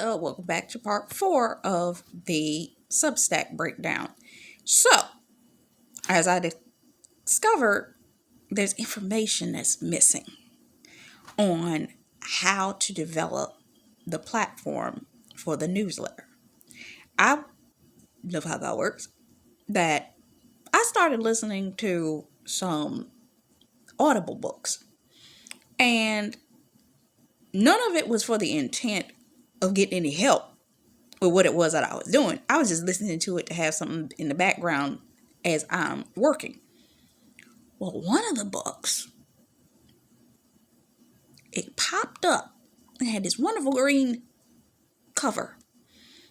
welcome back to part 4 of the SubStack breakdown. So, as I discovered, there's information that's missing on how to develop the platform for the newsletter. I love how that works. That I started listening to some Audible books, and none of it was for the intent of getting any help with what it was that I was doing. I was just listening to it to have something in the background as I'm working. Well, one of the books, it popped up and had this wonderful green cover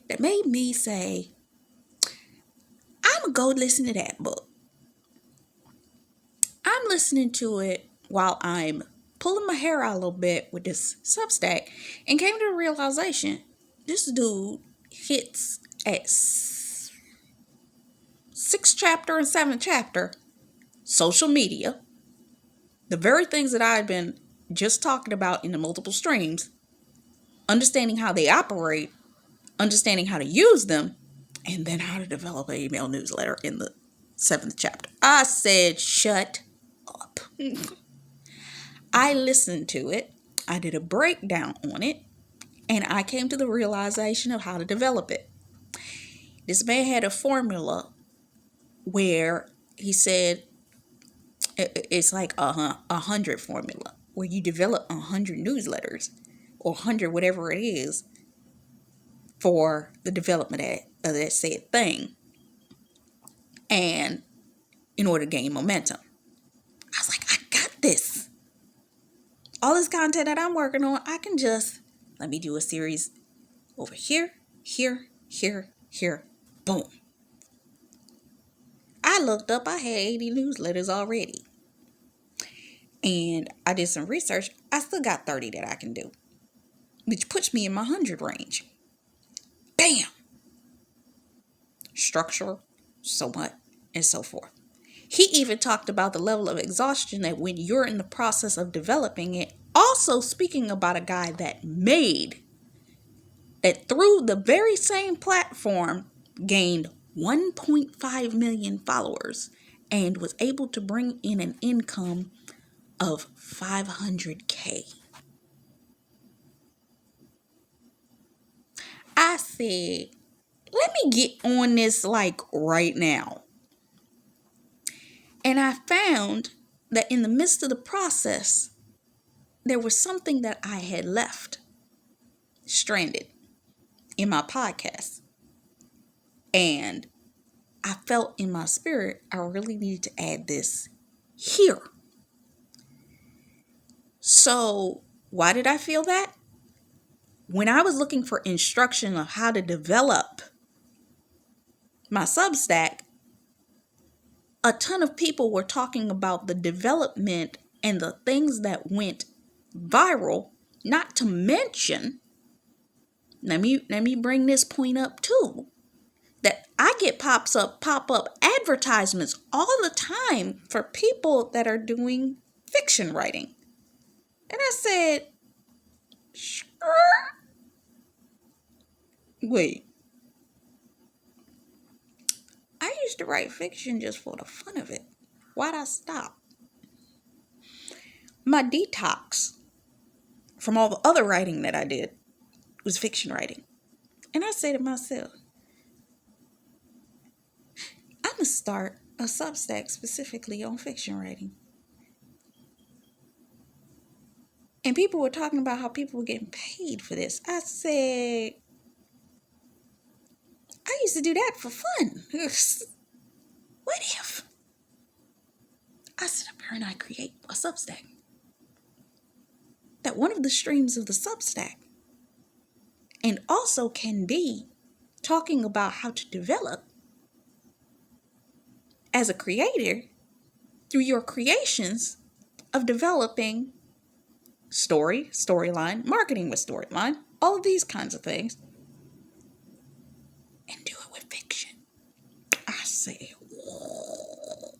that made me say, I'm going to go listen to that book. I'm listening to it while I'm pulling my hair out a little bit with this Substack and came to the realization, this dude hits at 6th chapter and 7th chapter, social media, the very things that I've been just talking about in the multiple streams, understanding how they operate, understanding how to use them, and then how to develop an email newsletter in the 7th chapter. I said, shut up. I listened to it. I did a breakdown on it, and I came to the realization of how to develop it. This man had a formula where he said it's like a 100 formula, where you develop 100 newsletters or 100 whatever it is for the development of that said thing, and in order to gain momentum. I was like, I got this. All this content that I'm working on, I can just, let me do a series over here, here, boom. I looked up, I had 80 newsletters already. And I did some research. I still got 30 that I can do, which puts me in my 100 range. Bam! Structure, so much, and so forth. He even talked about the level of exhaustion that when you're in the process of developing it, also speaking about a guy that made, that through the very same platform, gained 1.5 million followers and was able to bring in an income of $500K. I said, let me get on this like right now. And I found that in the midst of the process, there was something that I had left stranded in my podcast. And I felt in my spirit, I really needed to add this here. So why did I feel that? When I was looking for instruction on how to develop my Substack, a ton of people were talking about the development and the things that went viral, not to mention, let me bring this point up too, that I get pop-up advertisements all the time for people that are doing fiction writing. And I said, sure. Wait. I used to write fiction just for the fun of it. Why'd I stop? My detox from all the other writing that I did was fiction writing. And I say to myself, I'm going to start a Substack specifically on fiction writing. And people were talking about how people were getting paid for this. I said, I used to do that for fun. What if I sit up here and I create a Substack? That one of the streams of the Substack and also can be talking about how to develop as a creator through your creations of developing storyline, marketing with storyline, all of these kinds of things, and do it with fiction. I say, whoa.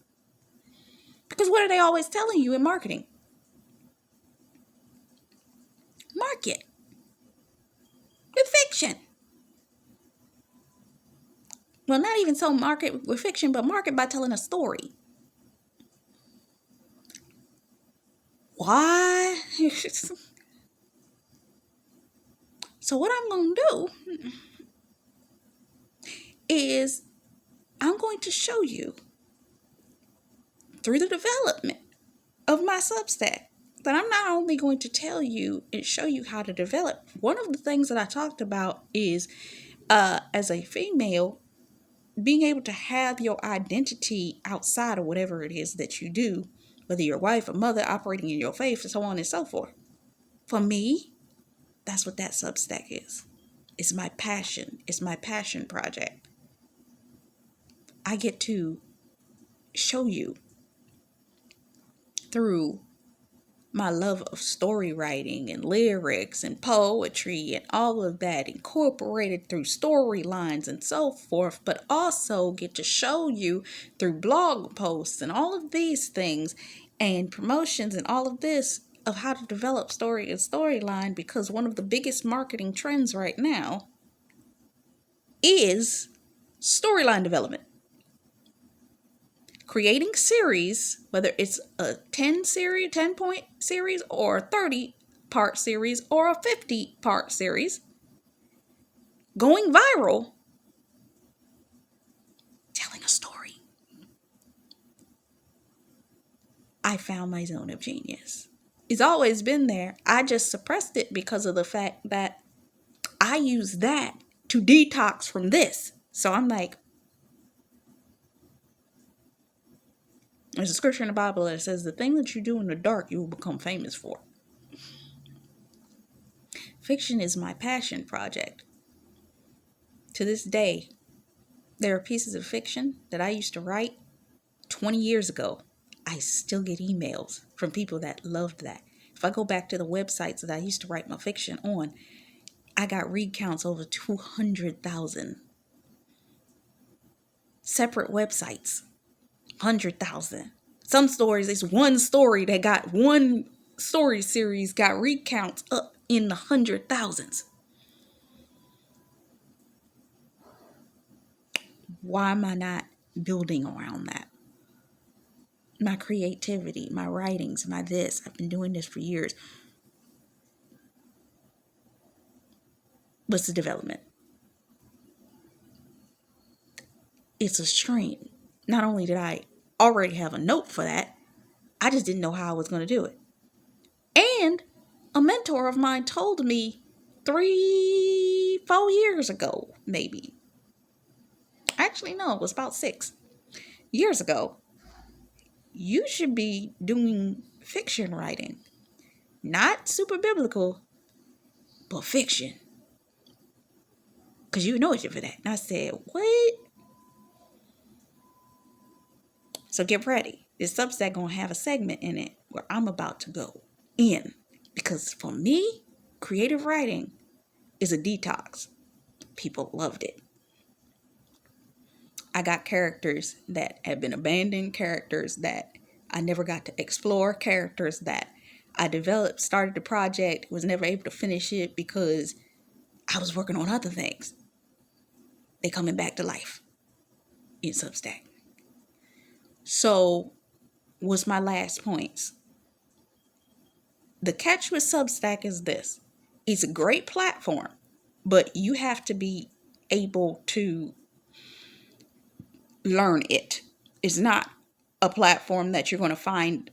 Because what are they always telling you in marketing? Market with fiction. fiction. Well, not even so market with fiction, but market by telling a story. Why? So what I'm going to do is I'm going to show you through the development of my Substack that I'm not only going to tell you and show you how to develop. One of the things that I talked about is as a female, being able to have your identity outside of whatever it is that you do, whether you're a wife, a mother, operating in your faith, and so on and so forth. For me, that's what that Substack is. It's my passion. It's my passion project. I get to show you through my love of story writing and lyrics and poetry and all of that incorporated through storylines and so forth, but also get to show you through blog posts and all of these things and promotions and all of this of how to develop story and storyline, because one of the biggest marketing trends right now is storyline development. Creating series, whether it's a 10 point series or a 30-part series or a 50-part series, going viral, telling a story. I found my zone of genius. It's always been there. I just suppressed it because of the fact that I use that to detox from this. So I'm like, there's a scripture in the Bible that says the thing that you do in the dark, you will become famous for. Fiction is my passion project. To this day, there are pieces of fiction that I used to write 20 years ago. I still get emails from people that loved that. If I go back to the websites that I used to write my fiction on, I got read counts over 200,000. Separate websites, 100,000. Some stories, it's one story that got one story series got read counts up in the 100,000s. Why am I not building around that? My creativity, my writings, my this. I've been doing this for years. What's the development? It's a stream. Not only did I already have a note for that, I just didn't know how I was going to do it. And a mentor of mine told me 3-4 years ago, maybe. Actually, no, it was about 6 years ago. You should be doing fiction writing. Not super biblical, but fiction. Because you know it for that. And I said, what? So get ready. This Substack going to have a segment in it where I'm about to go in. Because for me, creative writing is a detox. People loved it. I got characters that have been abandoned, characters that I never got to explore, characters that I developed, started the project, was never able to finish it because I was working on other things. They coming back to life in Substack. So, what's my last points? The catch with Substack is this. It's a great platform, but you have to be able to learn it. It's not a platform that you're going to find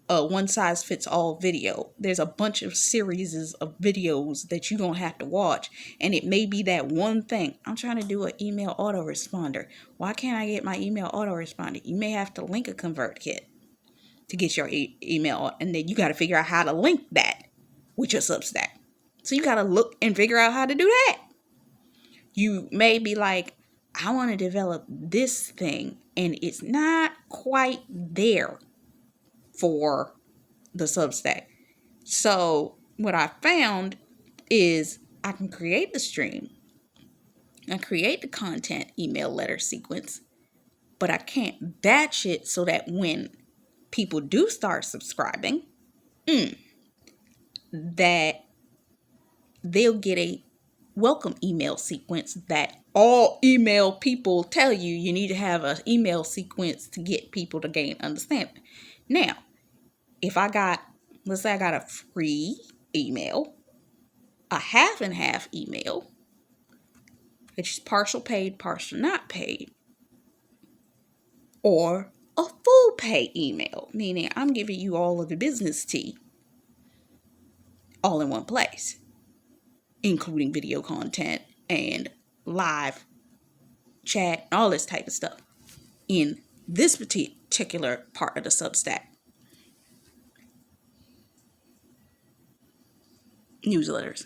a one-size-fits-all video. There's a bunch of series of videos that you're going to have to watch. And it may be that one thing. I'm trying to do an email autoresponder. Why can't I get my email autoresponder? You may have to link a ConvertKit to get your email. And then you got to figure out how to link that with your Substack. So you got to look and figure out how to do that. You may be like, I want to develop this thing. And it's not quite there for the Substack. So what I found is I can create the stream. I create the content email letter sequence, but I can't batch it so that when people do start subscribing, that they'll get a welcome email sequence that all email people tell you need to have an email sequence to get people to gain understanding. Now, if let's say I got a free email, a half and half email, which is partial paid, partial not paid, or a full pay email, meaning I'm giving you all of the business tea all in one place, including video content and live chat, all this type of stuff in this particular part of the Substack newsletters.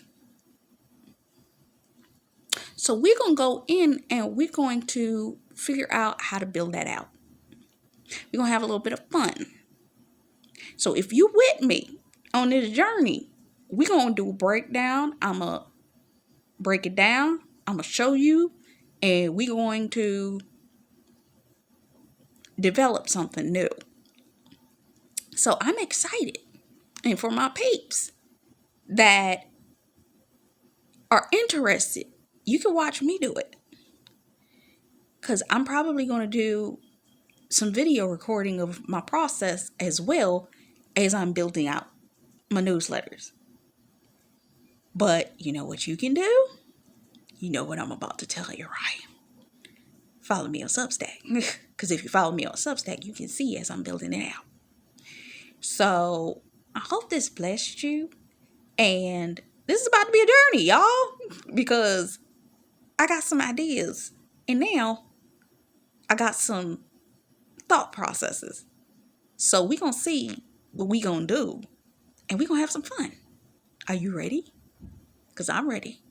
So we're going to go in and we're going to figure out how to build that out. We're going to have a little bit of fun. So if you with me on this journey, we're going to do a breakdown. I'm going to break it down. I'm going to show you, and we're going to develop something new. So I'm excited. And for my peeps that are interested, you can watch me do it. Because I'm probably going to do some video recording of my process as well as I'm building out my newsletters. But you know what you can do? You know what I'm about to tell you, right? Follow me on Substack. Because if you follow me on Substack, you can see as I'm building it out. So I hope this blessed you. And this is about to be a journey, y'all. Because I got some ideas. And now I got some thought processes. So we're going to see what we're going to do. And we're going to have some fun. Are you ready? Because I'm ready.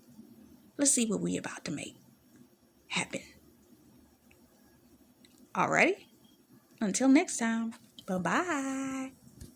Let's see what we're about to make happen. Alrighty? Until next time. Bye-bye.